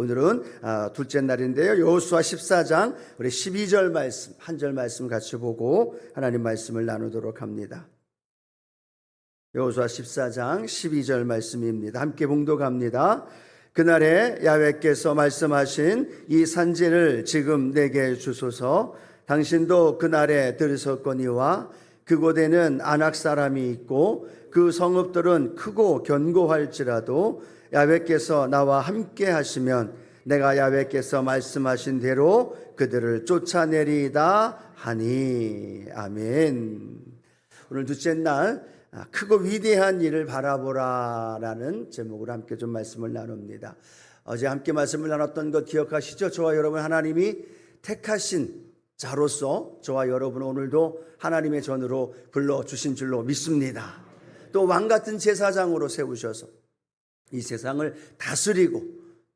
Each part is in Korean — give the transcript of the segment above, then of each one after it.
오늘은 둘째 날인데요. 여호수아 14장 우리 12절 말씀, 한 절 말씀 같이 보고 하나님 말씀을 나누도록 합니다. 여호수아 14장 12절 말씀입니다. 함께 봉독합니다. 그날에 야훼께서 말씀하신 이 산지를 지금 내게 주소서. 당신도 그날에 들으셨거니와 그곳에는 아낙 사람이 있고 그 성읍들은 크고 견고할지라도 야훼께서 나와 함께 하시면 내가 야훼께서 말씀하신 대로 그들을 쫓아내리이다 하니. 아멘. 오늘 둘째 날 크고 위대한 일을 바라보라라는 제목으로 함께 좀 말씀을 나눕니다. 어제 함께 말씀을 나눴던 것 기억하시죠? 저와 여러분 하나님이 택하신 자로서 저와 여러분 오늘도 하나님의 전으로 불러주신 줄로 믿습니다. 또 왕같은 제사장으로 세우셔서 이 세상을 다스리고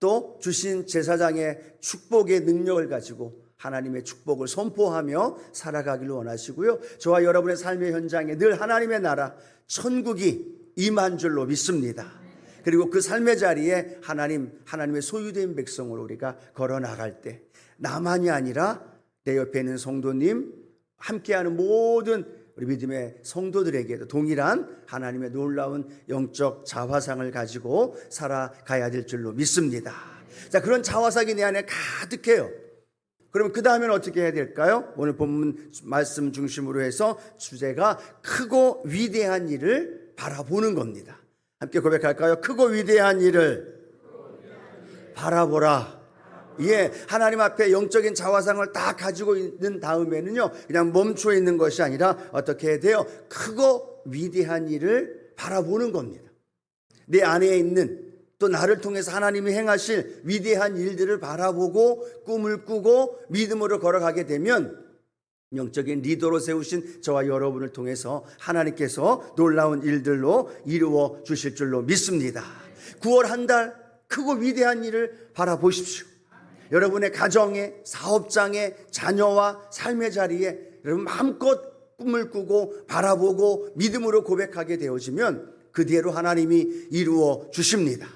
또 주신 제사장의 축복의 능력을 가지고 하나님의 축복을 선포하며 살아가기를 원하시고요. 저와 여러분의 삶의 현장에 늘 하나님의 나라 천국이 임한 줄로 믿습니다. 그리고 그 삶의 자리에 하나님의 소유된 백성으로 우리가 걸어나갈 때 나만이 아니라 내 옆에 있는 성도님, 함께하는 모든 우리 믿음의 성도들에게도 동일한 하나님의 놀라운 영적 자화상을 가지고 살아가야 될 줄로 믿습니다. 자, 그런 자화상이 내 안에 가득해요. 그러면 그 다음에는 어떻게 해야 될까요? 오늘 본문 말씀 중심으로 해서 주제가 크고 위대한 일을 바라보는 겁니다. 함께 고백할까요? 크고 위대한 일을 바라보라. 예, 하나님 앞에 영적인 자화상을 다 가지고 있는 다음에는요, 그냥 멈춰 있는 것이 아니라 어떻게 해야 돼요? 크고 위대한 일을 바라보는 겁니다. 내 안에 있는 또 나를 통해서 하나님이 행하실 위대한 일들을 바라보고 꿈을 꾸고 믿음으로 걸어가게 되면 영적인 리더로 세우신 저와 여러분을 통해서 하나님께서 놀라운 일들로 이루어 주실 줄로 믿습니다. 9월 한 달 크고 위대한 일을 바라보십시오. 여러분의 가정에, 사업장에, 자녀와 삶의 자리에 여러분 마음껏 꿈을 꾸고 바라보고 믿음으로 고백하게 되어지면 그대로 하나님이 이루어 주십니다.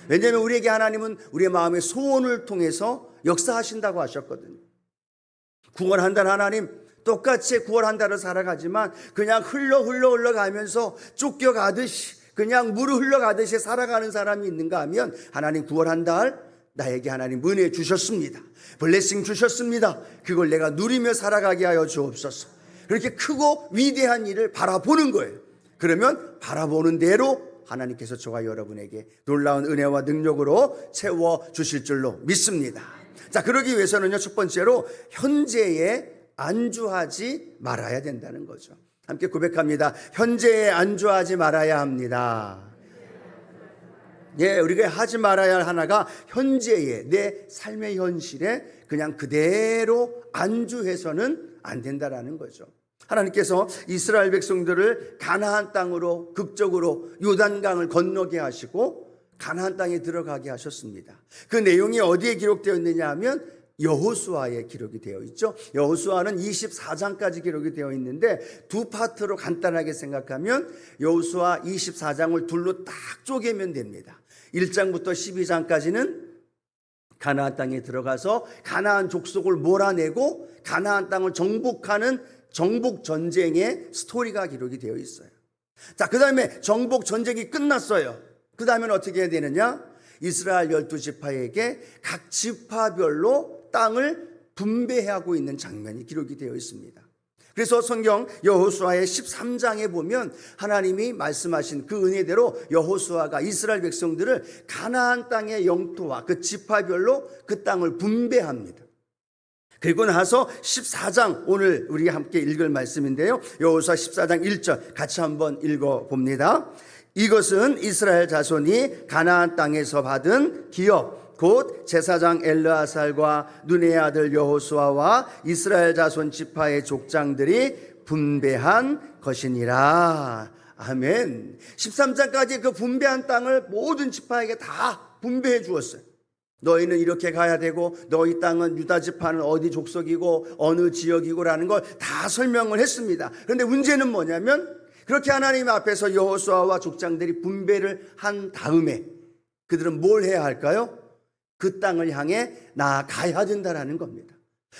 왜냐하면 우리에게 하나님은 우리의 마음의 소원을 통해서 역사하신다고 하셨거든요. 9월 한 달 하나님 똑같이 9월 한 달을 살아가지만 그냥 흘러가면서 쫓겨가듯이 그냥 물을 흘러가듯이 살아가는 사람이 있는가 하면 하나님 9월 한 달 나에게 하나님 은혜 주셨습니다. 블레싱 주셨습니다. 그걸 내가 누리며 살아가게 하여 주옵소서. 그렇게 크고 위대한 일을 바라보는 거예요. 그러면 바라보는 대로 하나님께서 저와 여러분에게 놀라운 은혜와 능력으로 채워주실 줄로 믿습니다. 자, 그러기 위해서는요, 첫 번째로 현재에 안주하지 말아야 된다는 거죠. 함께 고백합니다. 현재에 안주하지 말아야 합니다. 예, 우리가 하지 말아야 할 하나가 현재의 내 삶의 현실에 그냥 그대로 안주해서는 안 된다라는 거죠. 하나님께서 이스라엘 백성들을 가나안 땅으로 극적으로 요단강을 건너게 하시고 가나안 땅에 들어가게 하셨습니다. 그 내용이 어디에 기록되어 있느냐 하면 여호수아에 기록이 되어 있죠. 여호수아는 24장까지 기록이 되어 있는데 두 파트로 간단하게 생각하면 여호수아 24장을 둘로 딱 쪼개면 됩니다. 1장부터 12장까지는 가나안 땅에 들어가서 가나안 족속을 몰아내고 가나안 땅을 정복하는 정복 전쟁의 스토리가 기록이 되어 있어요. 자, 그 다음에 정복 전쟁이 끝났어요. 그 다음에는 어떻게 해야 되느냐? 이스라엘 12지파에게 각 지파별로 땅을 분배하고 있는 장면이 기록이 되어 있습니다. 그래서 성경 여호수아의 13장에 보면 하나님이 말씀하신 그 은혜대로 여호수아가 이스라엘 백성들을 가나안 땅의 영토와 그 지파별로 그 땅을 분배합니다. 그리고 나서 14장 오늘 우리가 함께 읽을 말씀인데요. 여호수아 14장 1절 같이 한번 읽어봅니다. 이것은 이스라엘 자손이 가나안 땅에서 받은 기업 곧 제사장 엘르아살과 눈의 아들 여호수아와 이스라엘 자손 지파의 족장들이 분배한 것이니라. 아멘. 13장까지 그 분배한 땅을 모든 지파에게 다 분배해 주었어요. 너희는 이렇게 가야 되고 너희 땅은 유다 지파는 어디 족속이고 어느 지역이고라는 걸 다 설명을 했습니다. 그런데 문제는 뭐냐면 그렇게 하나님 앞에서 여호수아와 족장들이 분배를 한 다음에 그들은 뭘 해야 할까요? 그 땅을 향해 나아가야 된다라는 겁니다.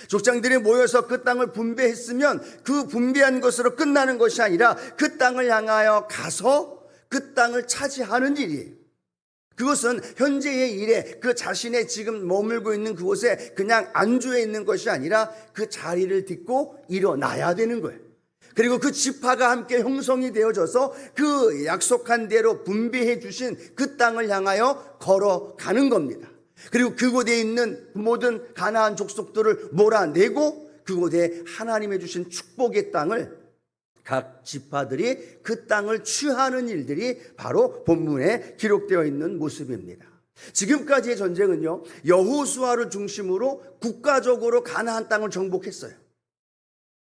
족장들이 모여서 그 땅을 분배했으면 그 분배한 것으로 끝나는 것이 아니라 그 땅을 향하여 가서 그 땅을 차지하는 일이에요. 그것은 현재의 일에 그 자신의 지금 머물고 있는 그곳에 그냥 안주해 있는 것이 아니라 그 자리를 딛고 일어나야 되는 거예요. 그리고 그 지파가 함께 형성이 되어져서 그 약속한 대로 분배해 주신 그 땅을 향하여 걸어가는 겁니다. 그리고 그곳에 있는 모든 가나안 족속들을 몰아내고 그곳에 하나님의 주신 축복의 땅을 각 지파들이 그 땅을 취하는 일들이 바로 본문에 기록되어 있는 모습입니다. 지금까지의 전쟁은요, 여호수아를 중심으로 국가적으로 가나안 땅을 정복했어요.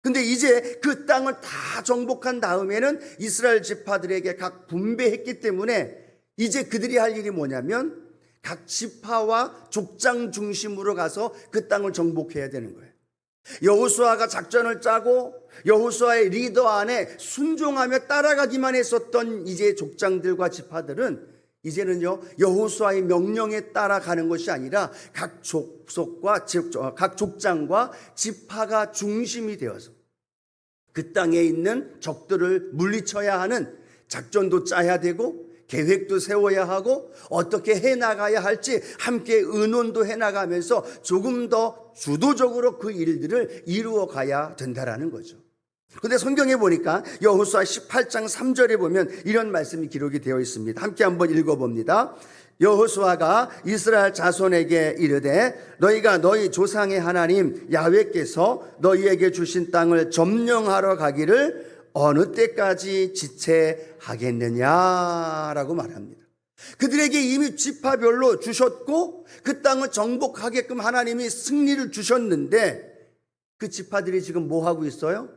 근데 이제 그 땅을 다 정복한 다음에는 이스라엘 지파들에게 각 분배했기 때문에 이제 그들이 할 일이 뭐냐면 각 지파와 족장 중심으로 가서 그 땅을 정복해야 되는 거예요. 여호수아가 작전을 짜고 여호수아의 리더 안에 순종하며 따라가기만 했었던 이제 족장들과 지파들은 이제는요, 여호수아의 명령에 따라가는 것이 아니라 각 족속과 각 족장과 지파가 중심이 되어서 그 땅에 있는 적들을 물리쳐야 하는 작전도 짜야 되고 계획도 세워야 하고 어떻게 해나가야 할지 함께 의논도 해나가면서 조금 더 주도적으로 그 일들을 이루어 가야 된다라는 거죠. 그런데 성경에 보니까 여호수아 18장 3절에 보면 이런 말씀이 기록이 되어 있습니다. 함께 한번 읽어봅니다. 여호수아가 이스라엘 자손에게 이르되 너희가 너희 조상의 하나님 야훼께서 너희에게 주신 땅을 점령하러 가기를 어느 때까지 지체하겠느냐라고 말합니다. 그들에게 이미 지파별로 주셨고 그 땅을 정복하게끔 하나님이 승리를 주셨는데 그 지파들이 지금 뭐 하고 있어요?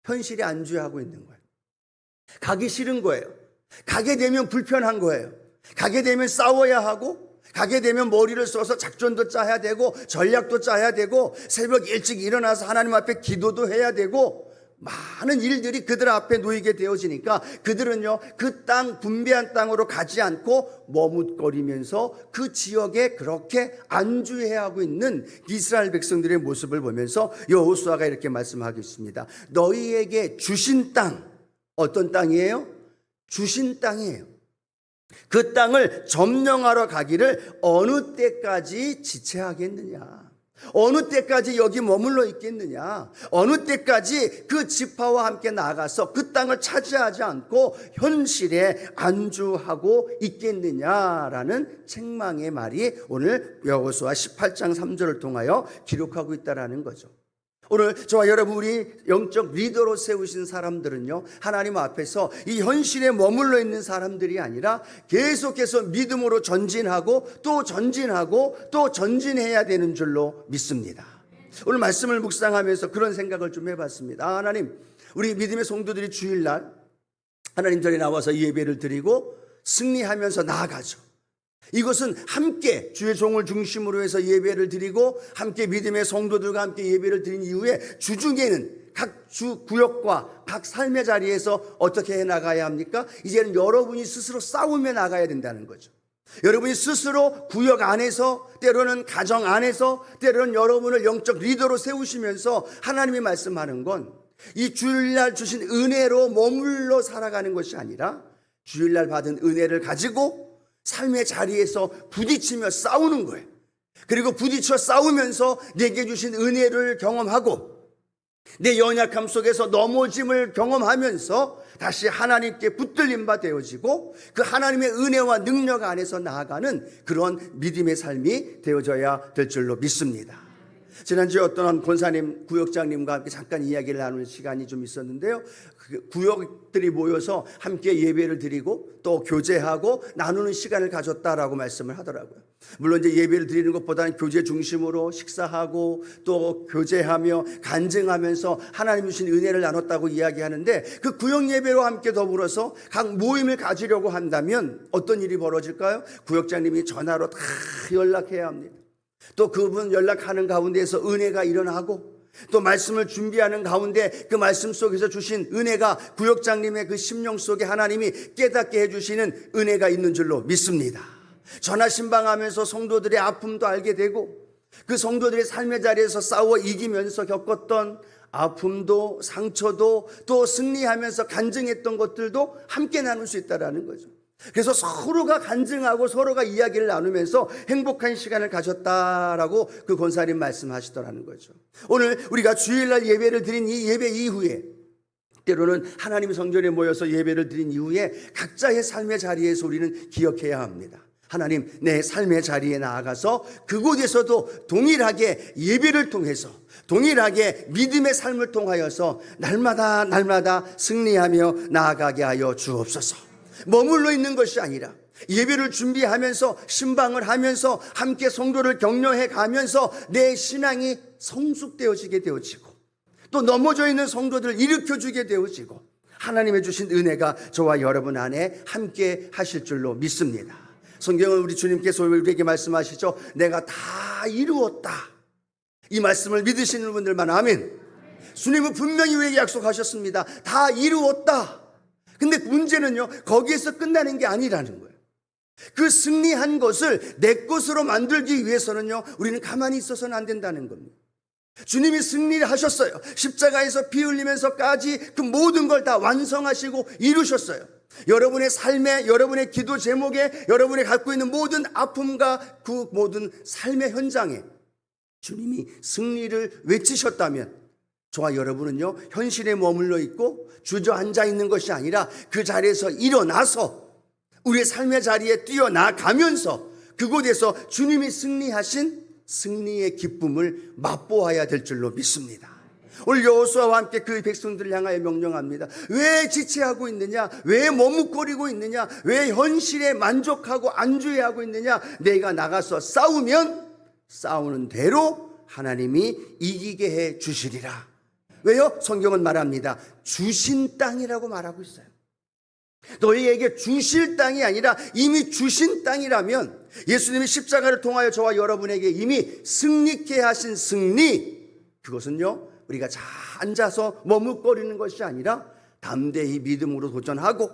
현실에 안주하고 있는 거예요. 가기 싫은 거예요. 가게 되면 불편한 거예요. 가게 되면 싸워야 하고 가게 되면 머리를 써서 작전도 짜야 되고 전략도 짜야 되고 새벽 일찍 일어나서 하나님 앞에 기도도 해야 되고 많은 일들이 그들 앞에 놓이게 되어지니까 그들은요, 그 땅 분배한 땅으로 가지 않고 머뭇거리면서 그 지역에 그렇게 안주해야 하고 있는 이스라엘 백성들의 모습을 보면서 여호수아가 이렇게 말씀하겠습니다. 너희에게 주신 땅, 어떤 땅이에요? 주신 땅이에요. 그 땅을 점령하러 가기를 어느 때까지 지체하겠느냐? 어느 때까지 여기 머물러 있겠느냐? 어느 때까지 그 지파와 함께 나가서 그 땅을 차지하지 않고 현실에 안주하고 있겠느냐라는 책망의 말이 오늘 여호수아 18장 3절을 통하여 기록하고 있다는 거죠. 오늘 저와 여러분, 우리 영적 리더로 세우신 사람들은요, 하나님 앞에서 이 현실에 머물러 있는 사람들이 아니라 계속해서 믿음으로 전진하고 또 전진하고 또 전진해야 되는 줄로 믿습니다. 오늘 말씀을 묵상하면서 그런 생각을 좀 해봤습니다. 하나님, 우리 믿음의 성도들이 주일날 하나님 전에 나와서 예배를 드리고 승리하면서 나아가죠. 이것은 함께 주의 종을 중심으로 해서 예배를 드리고 함께 믿음의 성도들과 함께 예배를 드린 이후에 주중에는 각 주 구역과 각 삶의 자리에서 어떻게 해나가야 합니까? 이제는 여러분이 스스로 싸우며 나가야 된다는 거죠. 여러분이 스스로 구역 안에서, 때로는 가정 안에서, 때로는 여러분을 영적 리더로 세우시면서 하나님이 말씀하는 건 이 주일날 주신 은혜로 머물러 살아가는 것이 아니라 주일날 받은 은혜를 가지고 삶의 자리에서 부딪히며 싸우는 거예요. 그리고 부딪혀 싸우면서 내게 주신 은혜를 경험하고 내 연약함 속에서 넘어짐을 경험하면서 다시 하나님께 붙들림 바 되어지고 그 하나님의 은혜와 능력 안에서 나아가는 그런 믿음의 삶이 되어져야 될 줄로 믿습니다. 지난주에 어떤 권사님, 구역장님과 함께 잠깐 이야기를 나누는 시간이 좀 있었는데요. 구역들이 모여서 함께 예배를 드리고 또 교제하고 나누는 시간을 가졌다라고 말씀을 하더라고요. 물론 이제 예배를 드리는 것보다는 교제 중심으로 식사하고 또 교제하며 간증하면서 하나님 주신 은혜를 나눴다고 이야기하는데 그 구역 예배로 함께 더불어서 각 모임을 가지려고 한다면 어떤 일이 벌어질까요? 구역장님이 전화로 다 연락해야 합니다. 또 그분 연락하는 가운데에서 은혜가 일어나고 또 말씀을 준비하는 가운데 그 말씀 속에서 주신 은혜가 구역장님의 그 심령 속에 하나님이 깨닫게 해주시는 은혜가 있는 줄로 믿습니다. 전화신방하면서 성도들의 아픔도 알게 되고 그 성도들의 삶의 자리에서 싸워 이기면서 겪었던 아픔도 상처도 또 승리하면서 간증했던 것들도 함께 나눌 수 있다는 거죠. 그래서 서로가 간증하고 서로가 이야기를 나누면서 행복한 시간을 가졌다라고 그 권사님 말씀하시더라는 거죠. 오늘 우리가 주일날 예배를 드린 이 예배 이후에 때로는 하나님 성전에 모여서 예배를 드린 이후에 각자의 삶의 자리에서 우리는 기억해야 합니다. 하나님, 내 삶의 자리에 나아가서 그곳에서도 동일하게 예배를 통해서 동일하게 믿음의 삶을 통하여서 날마다 승리하며 나아가게 하여 주옵소서. 머물러 있는 것이 아니라 예배를 준비하면서 신방을 하면서 함께 성도를 격려해 가면서 내 신앙이 성숙되어지게 되어지고 또 넘어져 있는 성도들을 일으켜주게 되어지고 하나님의 주신 은혜가 저와 여러분 안에 함께 하실 줄로 믿습니다. 성경은 우리 주님께서 우리에게 말씀하시죠. 내가 다 이루었다. 이 말씀을 믿으시는 분들만 아멘. 주님은 분명히 우리에게 약속하셨습니다. 다 이루었다. 근데 문제는요, 거기에서 끝나는 게 아니라는 거예요. 그 승리한 것을 내 것으로 만들기 위해서는요, 우리는 가만히 있어서는 안 된다는 겁니다. 주님이 승리를 하셨어요. 십자가에서 피 흘리면서까지 그 모든 걸 다 완성하시고 이루셨어요. 여러분의 삶에, 여러분의 기도 제목에, 여러분이 갖고 있는 모든 아픔과 그 모든 삶의 현장에 주님이 승리를 외치셨다면 저와 여러분은요, 현실에 머물러 있고 주저앉아 있는 것이 아니라 그 자리에서 일어나서 우리의 삶의 자리에 뛰어나가면서 그곳에서 주님이 승리하신 승리의 기쁨을 맛보아야 될 줄로 믿습니다. 오늘 여호수아와 함께 그 백성들을 향하여 명령합니다. 왜 지체하고 있느냐? 왜 머뭇거리고 있느냐? 왜 현실에 만족하고 안주해하고 있느냐? 내가 나가서 싸우면 싸우는 대로 하나님이 이기게 해 주시리라. 왜요? 성경은 말합니다. 주신 땅이라고 말하고 있어요. 너희에게 주실 땅이 아니라 이미 주신 땅이라면 예수님이 십자가를 통하여 저와 여러분에게 이미 승리케 하신 승리, 그것은요, 우리가 잘 앉아서 머뭇거리는 것이 아니라 담대히 믿음으로 도전하고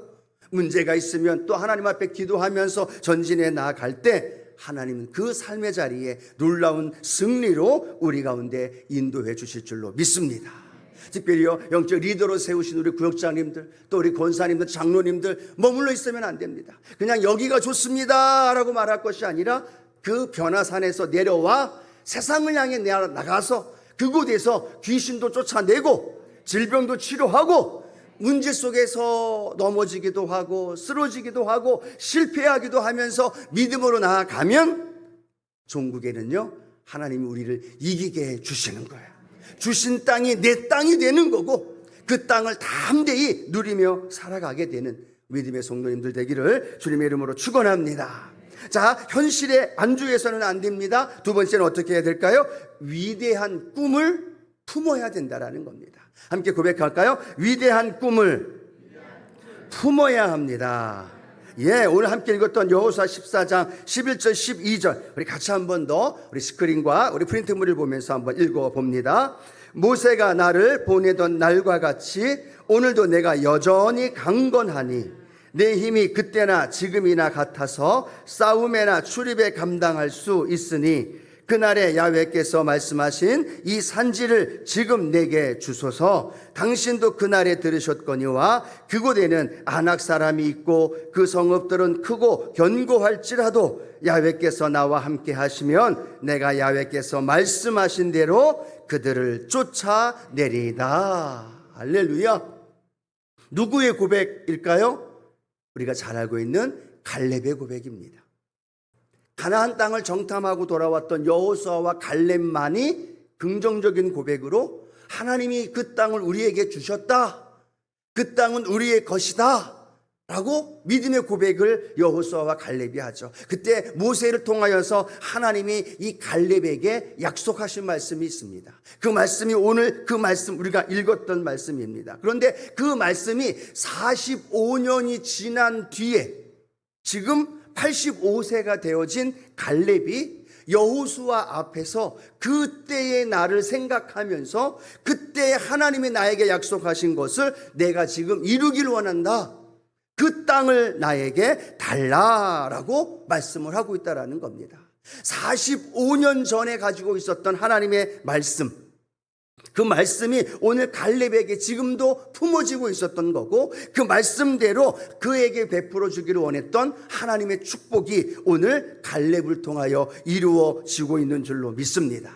문제가 있으면 또 하나님 앞에 기도하면서 전진해 나아갈 때 하나님은 그 삶의 자리에 놀라운 승리로 우리 가운데 인도해 주실 줄로 믿습니다. 특별히요, 영적 리더로 세우신 우리 구역장님들, 또 우리 권사님들, 장로님들 머물러 있으면 안 됩니다. 그냥 여기가 좋습니다 라고 말할 것이 아니라 그 변화산에서 내려와 세상을 향해 나가서 그곳에서 귀신도 쫓아내고 질병도 치료하고 문제 속에서 넘어지기도 하고 쓰러지기도 하고 실패하기도 하면서 믿음으로 나아가면 종국에는요, 하나님이 우리를 이기게 해 주시는 거예요. 주신 땅이 내 땅이 되는 거고 그 땅을 담대히 누리며 살아가게 되는 믿음의 성도님들 되기를 주님의 이름으로 축원합니다. 자, 현실에 안주해서는 안 됩니다. 두 번째는 어떻게 해야 될까요? 위대한 꿈을 품어야 된다라는 겁니다. 함께 고백할까요? 위대한 꿈을 품어야 합니다. 예, 오늘 함께 읽었던 여호수아 14장 11절 12절 우리 같이 한 번 더 우리 스크린과 우리 프린트물을 보면서 한번 읽어봅니다. 모세가 나를 보내던 날과 같이 오늘도 내가 여전히 강건하니 내 힘이 그때나 지금이나 같아서 싸움에나 출입에 감당할 수 있으니 그날에 야훼께서 말씀하신 이 산지를 지금 내게 주소서. 당신도 그날에 들으셨거니와 그곳에는 아낙 사람이 있고 그 성읍들은 크고 견고할지라도 야훼께서 나와 함께 하시면 내가 야훼께서 말씀하신 대로 그들을 쫓아내리다. 할렐루야. 누구의 고백일까요? 우리가 잘 알고 있는 갈렙의 고백입니다. 가나안 땅을 정탐하고 돌아왔던 여호수아와 갈렙만이 긍정적인 고백으로 하나님이 그 땅을 우리에게 주셨다, 그 땅은 우리의 것이다 라고 믿음의 고백을 여호수아와 갈렙이 하죠. 그때 모세를 통하여서 하나님이 이 갈렙에게 약속하신 말씀이 있습니다. 그 말씀이 오늘 그 말씀 우리가 읽었던 말씀입니다. 그런데 그 말씀이 45년이 지난 뒤에 지금 85세가 되어진 갈렙이 여호수아 앞에서 그때의 나를 생각하면서 그때 하나님이 나에게 약속하신 것을 내가 지금 이루길 원한다. 그 땅을 나에게 달라라고 말씀을 하고 있다라는 겁니다. 45년 전에 가지고 있었던 하나님의 말씀, 그 말씀이 오늘 갈렙에게 지금도 품어지고 있었던 거고, 그 말씀대로 그에게 베풀어 주기를 원했던 하나님의 축복이 오늘 갈렙을 통하여 이루어지고 있는 줄로 믿습니다.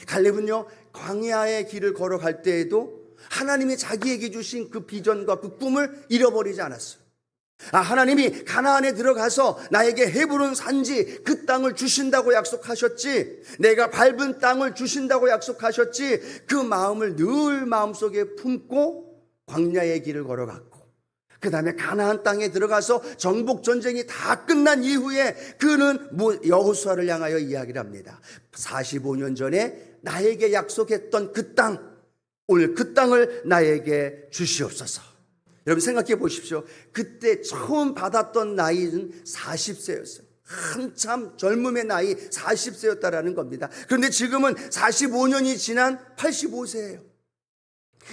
갈렙은요, 광야의 길을 걸어갈 때에도 하나님이 자기에게 주신 그 비전과 그 꿈을 잃어버리지 않았어요. 하나님이 가나안에 들어가서 나에게 헤브론 산지 그 땅을 주신다고 약속하셨지, 내가 밟은 땅을 주신다고 약속하셨지, 그 마음을 늘 마음속에 품고 광야의 길을 걸어갔고, 그 다음에 가나안 땅에 들어가서 정복 전쟁이 다 끝난 이후에 그는 여호수아를 향하여 이야기를 합니다. 45년 전에 나에게 약속했던 그 땅, 오늘 그 땅을 나에게 주시옵소서. 여러분 생각해 보십시오. 그때 처음 받았던 나이는 40세였어요. 한참 젊음의 나이 40세였다라는 겁니다. 그런데 지금은 45년이 지난 85세예요.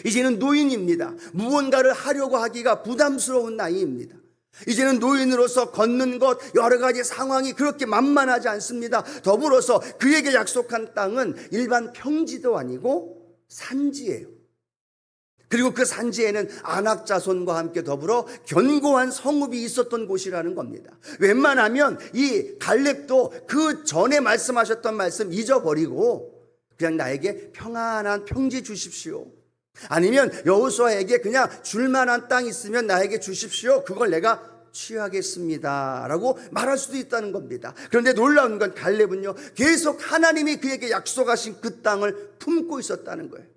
이제는 노인입니다. 무언가를 하려고 하기가 부담스러운 나이입니다. 이제는 노인으로서 걷는 것, 여러 가지 상황이 그렇게 만만하지 않습니다. 더불어서 그에게 약속한 땅은 일반 평지도 아니고 산지예요. 그리고 그 산지에는 아낙 자손과 함께 더불어 견고한 성읍이 있었던 곳이라는 겁니다. 웬만하면 이 갈렙도 그 전에 말씀하셨던 말씀 잊어버리고 그냥 나에게 평안한 평지 주십시오, 아니면 여호수아에게 그냥 줄만한 땅 있으면 나에게 주십시오, 그걸 내가 취하겠습니다 라고 말할 수도 있다는 겁니다. 그런데 놀라운 건 갈렙은요, 계속 하나님이 그에게 약속하신 그 땅을 품고 있었다는 거예요.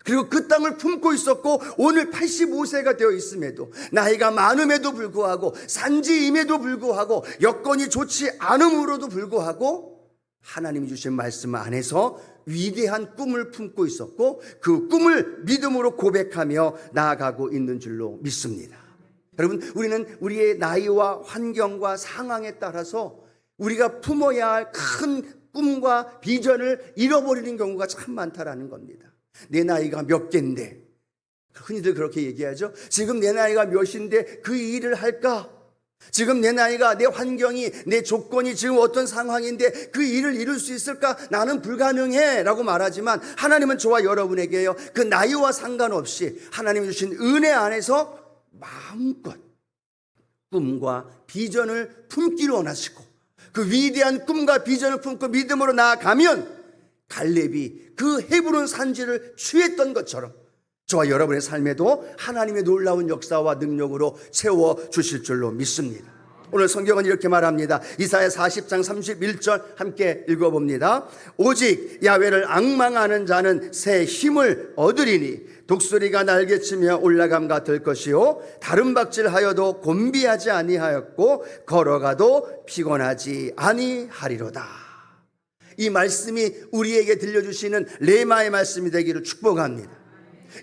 그리고 그 땅을 품고 있었고, 오늘 85세가 되어 있음에도, 나이가 많음에도 불구하고, 산지임에도 불구하고, 여건이 좋지 않음으로도 불구하고 하나님이 주신 말씀 안에서 위대한 꿈을 품고 있었고, 그 꿈을 믿음으로 고백하며 나아가고 있는 줄로 믿습니다. 여러분, 우리는 우리의 나이와 환경과 상황에 따라서 우리가 품어야 할 큰 꿈과 비전을 잃어버리는 경우가 참 많다라는 겁니다. 내 나이가 몇 개인데, 흔히들 그렇게 얘기하죠. 지금 내 나이가 몇인데 그 일을 할까? 지금 내 나이가, 내 환경이, 내 조건이 지금 어떤 상황인데 그 일을 이룰 수 있을까? 나는 불가능해 라고 말하지만, 하나님은 저와 여러분에게요, 그 나이와 상관없이 하나님이 주신 은혜 안에서 마음껏 꿈과 비전을 품기를 원하시고, 그 위대한 꿈과 비전을 품고 믿음으로 나아가면 갈렙이 그 헤브론 산지를 취했던 것처럼 저와 여러분의 삶에도 하나님의 놀라운 역사와 능력으로 채워주실 줄로 믿습니다. 오늘 성경은 이렇게 말합니다. 이사야 40장 31절 함께 읽어봅니다. 오직 야훼를 앙망하는 자는 새 힘을 얻으리니 독수리가 날개치며 올라감 같을 것이요 다른 박질하여도 곤비하지 아니하였고 걸어가도 피곤하지 아니하리로다. 이 말씀이 우리에게 들려주시는 레마의 말씀이 되기를 축복합니다.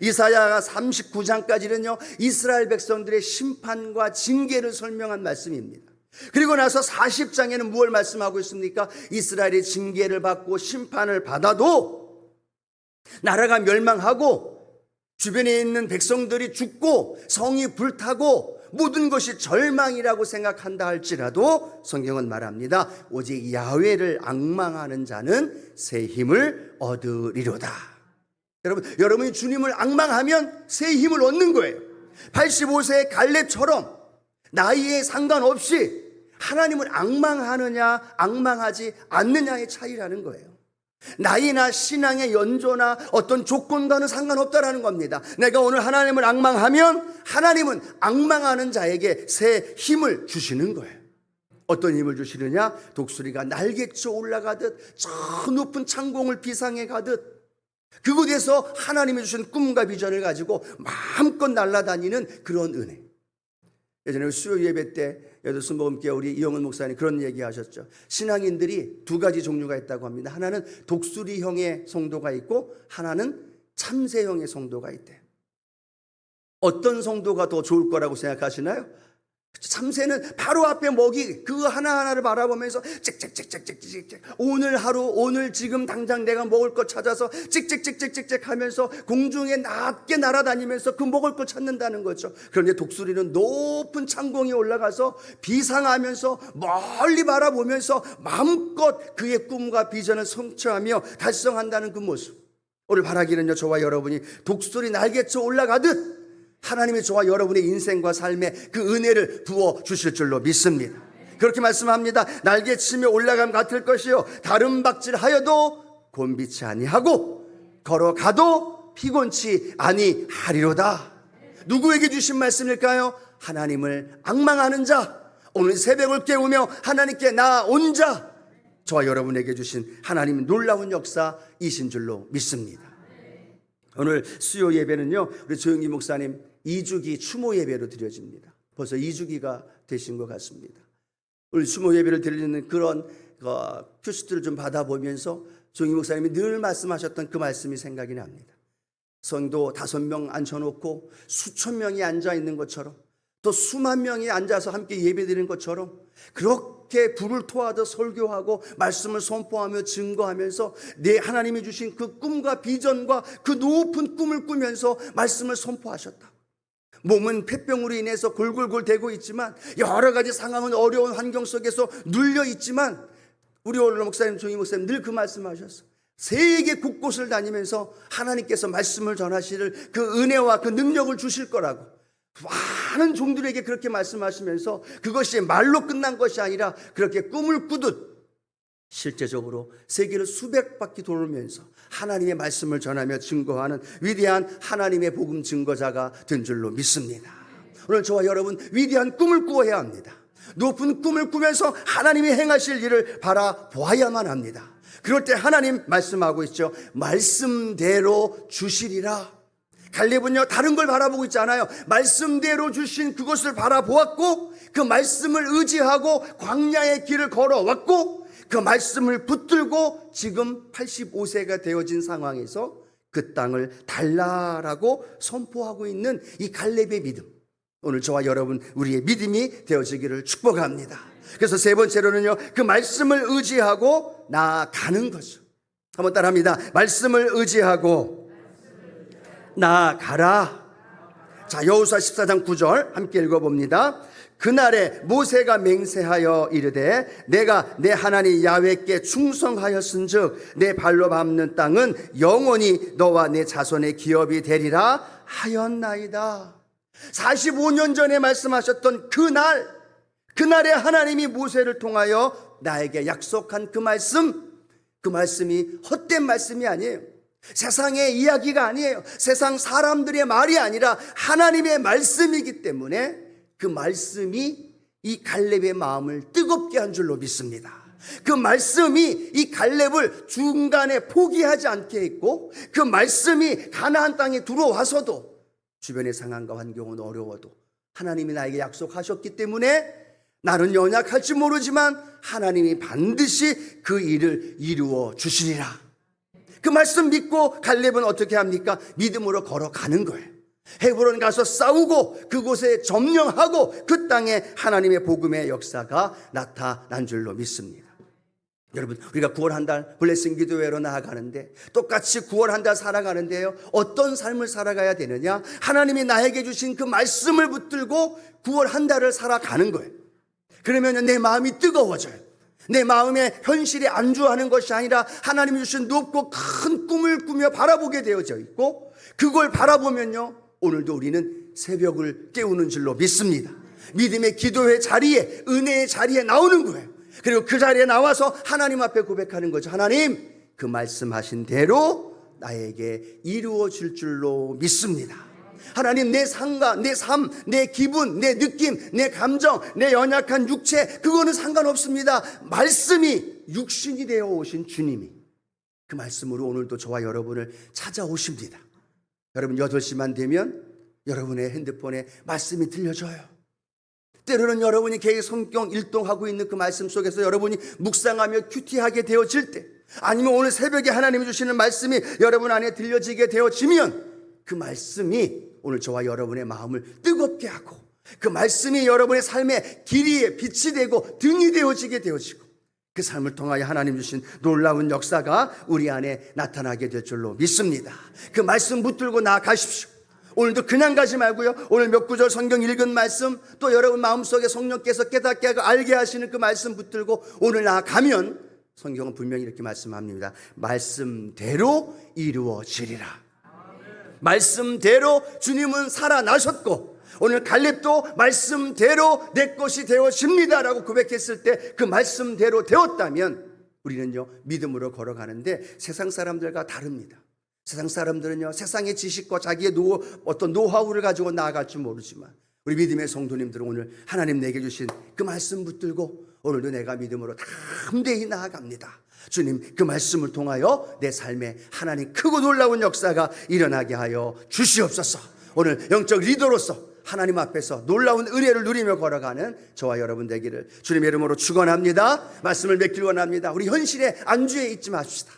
이사야가 39장까지는요, 이스라엘 백성들의 심판과 징계를 설명한 말씀입니다. 그리고 나서 40장에는 무엇을 말씀하고 있습니까? 이스라엘이 징계를 받고 심판을 받아도 나라가 멸망하고 주변에 있는 백성들이 죽고 성이 불타고 모든 것이 절망이라고 생각한다 할지라도 성경은 말합니다. 오직 야훼를 앙망하는 자는 새 힘을 얻으리로다. 여러분이 주님을 앙망하면 새 힘을 얻는 거예요. 85세의 갈렙처럼 나이에 상관없이 하나님을 앙망하느냐 앙망하지 않느냐의 차이라는 거예요. 나이나 신앙의 연조나 어떤 조건과는 상관없다라는 겁니다. 내가 오늘 하나님을 앙망하면 하나님은 앙망하는 자에게 새 힘을 주시는 거예요. 어떤 힘을 주시느냐? 독수리가 날개쳐 올라가듯 저 높은 창공을 비상해 가듯 그곳에서 하나님이 주신 꿈과 비전을 가지고 마음껏 날아다니는 그런 은혜. 예전에 수요 예배 때 여덟순복음교회 우리 이영은 목사님 그런 얘기 하셨죠. 신앙인들이 두 가지 종류가 있다고 합니다. 하나는 독수리형의 성도가 있고 하나는 참새형의 성도가 있대요. 어떤 성도가 더 좋을 거라고 생각하시나요? 참새는 바로 앞에 먹이 그 하나하나를 바라보면서 찍찍찍찍찍찍찍 오늘 하루 오늘 지금 당장 내가 먹을 것 찾아서 찍찍찍찍찍찍 하면서 공중에 낮게 날아다니면서 그 먹을 걸 찾는다는 거죠. 그런데 독수리는 높은 창공에 올라가서 비상하면서 멀리 바라보면서 마음껏 그의 꿈과 비전을 성취하며 달성한다는 그 모습. 오늘 바라기는요, 저와 여러분이 독수리 날개쳐 올라가듯 하나님이 저와 여러분의 인생과 삶에 그 은혜를 부어 주실 줄로 믿습니다. 그렇게 말씀합니다. 날개치며 올라감 같을 것이요 다른 박질하여도 곤비치 아니하고 걸어가도 피곤치 아니하리로다. 누구에게 주신 말씀일까요? 하나님을 앙망하는 자, 오늘 새벽을 깨우며 하나님께 나아온 자, 저와 여러분에게 주신 하나님의 놀라운 역사이신 줄로 믿습니다. 오늘 수요 예배는요, 우리 조영기 목사님 2주기 추모 예배로 드려집니다. 벌써 2주기가 되신 것 같습니다. 오늘 추모 예배를 드리는 그런 큐시트를 좀 받아보면서 조영기 목사님이 늘 말씀하셨던 그 말씀이 생각이 납니다. 성도 5명 앉혀놓고 수천 명이 앉아있는 것처럼, 또 수만 명이 앉아서 함께 예배드리는 것처럼 그렇게 불을 토하듯 설교하고 말씀을 선포하며 증거하면서 내 하나님이 주신 그 꿈과 비전과 그 높은 꿈을 꾸면서 말씀을 선포하셨다. 몸은 폐병으로 인해서 골골골 대고 있지만, 여러 가지 상황은 어려운 환경 속에서 눌려 있지만, 우리 오늘 목사님, 조희 목사님 늘 그 말씀하셨어. 세계 곳곳을 다니면서 하나님께서 말씀을 전하실 그 은혜와 그 능력을 주실 거라고 많은 종들에게 그렇게 말씀하시면서, 그것이 말로 끝난 것이 아니라 그렇게 꿈을 꾸듯 실제적으로 세계를 수백 바퀴 돌면서 하나님의 말씀을 전하며 증거하는 위대한 하나님의 복음 증거자가 된 줄로 믿습니다. 오늘 저와 여러분 위대한 꿈을 꾸어야 합니다. 높은 꿈을 꾸면서 하나님이 행하실 일을 바라보아야만 합니다. 그럴 때 하나님 말씀하고 있죠. 말씀대로 주시리라. 갈렙은요, 다른 걸 바라보고 있지 않아요. 말씀대로 주신 그것을 바라보았고, 그 말씀을 의지하고 광야의 길을 걸어왔고, 그 말씀을 붙들고 지금 85세가 되어진 상황에서 그 땅을 달라라고 선포하고 있는 이 갈렙의 믿음, 오늘 저와 여러분 우리의 믿음이 되어지기를 축복합니다. 그래서 세 번째로는요, 그 말씀을 의지하고 나아가는 거죠. 한번 따라합니다. 말씀을 의지하고 나아가라. 자, 여호수아 14장 9절 함께 읽어봅니다. 그날에 모세가 맹세하여 이르되 내가 내 하나님 야훼께 충성하였은즉 내 발로 밟는 땅은 영원히 너와 내 자손의 기업이 되리라 하였나이다. 45년 전에 말씀하셨던 그날에 하나님이 모세를 통하여 나에게 약속한 그 말씀이 헛된 말씀이 아니에요. 세상의 이야기가 아니에요. 세상 사람들의 말이 아니라 하나님의 말씀이기 때문에 그 말씀이 이 갈렙의 마음을 뜨겁게 한 줄로 믿습니다. 그 말씀이 이 갈렙을 중간에 포기하지 않게 했고, 그 말씀이 가나안 땅에 들어와서도 주변의 상황과 환경은 어려워도 하나님이 나에게 약속하셨기 때문에 나는 연약할지 모르지만 하나님이 반드시 그 일을 이루어 주시리라. 그 말씀 믿고 갈렙은 어떻게 합니까? 믿음으로 걸어가는 거예요. 헤브론 가서 싸우고 그곳에 점령하고 그 땅에 하나님의 복음의 역사가 나타난 줄로 믿습니다. 여러분, 우리가 9월 한 달 블레싱 기도회로 나아가는데 똑같이 9월 한 달 살아가는데요, 어떤 삶을 살아가야 되느냐? 하나님이 나에게 주신 그 말씀을 붙들고 9월 한 달을 살아가는 거예요. 그러면 내 마음이 뜨거워져요. 내 마음에 현실에 안주하는 것이 아니라 하나님이 주신 높고 큰 꿈을 꾸며 바라보게 되어져 있고, 그걸 바라보면요, 오늘도 우리는 새벽을 깨우는 줄로 믿습니다. 믿음의 기도의 자리에, 은혜의 자리에 나오는 거예요. 그리고 그 자리에 나와서 하나님 앞에 고백하는 거죠. 하나님, 그 말씀하신 대로 나에게 이루어 줄 줄로 믿습니다. 하나님, 내 상가, 내 삶, 내 기분, 내 느낌, 내 감정, 내 연약한 육체, 그거는 상관없습니다. 말씀이 육신이 되어 오신 주님이 그 말씀으로 오늘도 저와 여러분을 찾아오십니다. 여러분, 8시만 되면 여러분의 핸드폰에 말씀이 들려줘요. 때로는 여러분이 계획 성경 일동하고 있는 그 말씀 속에서 여러분이 묵상하며 큐티하게 되어질 때, 아니면 오늘 새벽에 하나님이 주시는 말씀이 여러분 안에 들려지게 되어지면 그 말씀이 오늘 저와 여러분의 마음을 뜨겁게 하고 그 말씀이 여러분의 삶의 길이에 빛이 되고 등이 되어지게 되어지고 그 삶을 통하여 하나님 주신 놀라운 역사가 우리 안에 나타나게 될 줄로 믿습니다. 그 말씀 붙들고 나아가십시오. 오늘도 그냥 가지 말고요. 오늘 몇 구절 성경 읽은 말씀, 또 여러분 마음속에 성령께서 깨닫게 하고 알게 하시는 그 말씀 붙들고 오늘 나아가면 성경은 분명히 이렇게 말씀합니다. 말씀대로 이루어지리라. 말씀대로 주님은 살아나셨고 오늘 갈렙도 말씀대로 내 것이 되어집니다라고 고백했을 때 그 말씀대로 되었다면 우리는요 믿음으로 걸어가는데 세상 사람들과 다릅니다. 세상 사람들은요 세상의 지식과 자기의 어떤 노하우를 가지고 나아갈 줄 모르지만 우리 믿음의 성도님들은 오늘 하나님 내게 주신 그 말씀 붙들고 오늘도 내가 믿음으로 담대히 나아갑니다. 주님 그 말씀을 통하여 내 삶에 하나님 크고 놀라운 역사가 일어나게 하여 주시옵소서. 오늘 영적 리더로서 하나님 앞에서 놀라운 은혜를 누리며 걸어가는 저와 여러분 되기를 주님의 이름으로 축원합니다. 말씀을 맺길 원합니다. 우리 현실에 안주해 있지 맙시다.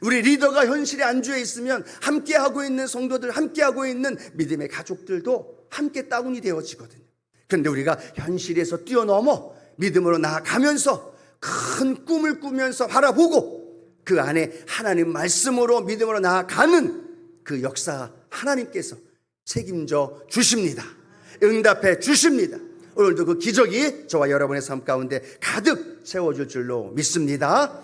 우리 리더가 현실에 안주해 있으면 함께하고 있는 성도들, 함께하고 있는 믿음의 가족들도 함께 다운이 되어지거든요. 그런데 우리가 현실에서 뛰어넘어 믿음으로 나아가면서 큰 꿈을 꾸면서 바라보고 그 안에 하나님 말씀으로 믿음으로 나아가는 그 역사 하나님께서 책임져 주십니다. 응답해 주십니다. 오늘도 그 기적이 저와 여러분의 삶 가운데 가득 채워줄 줄로 믿습니다.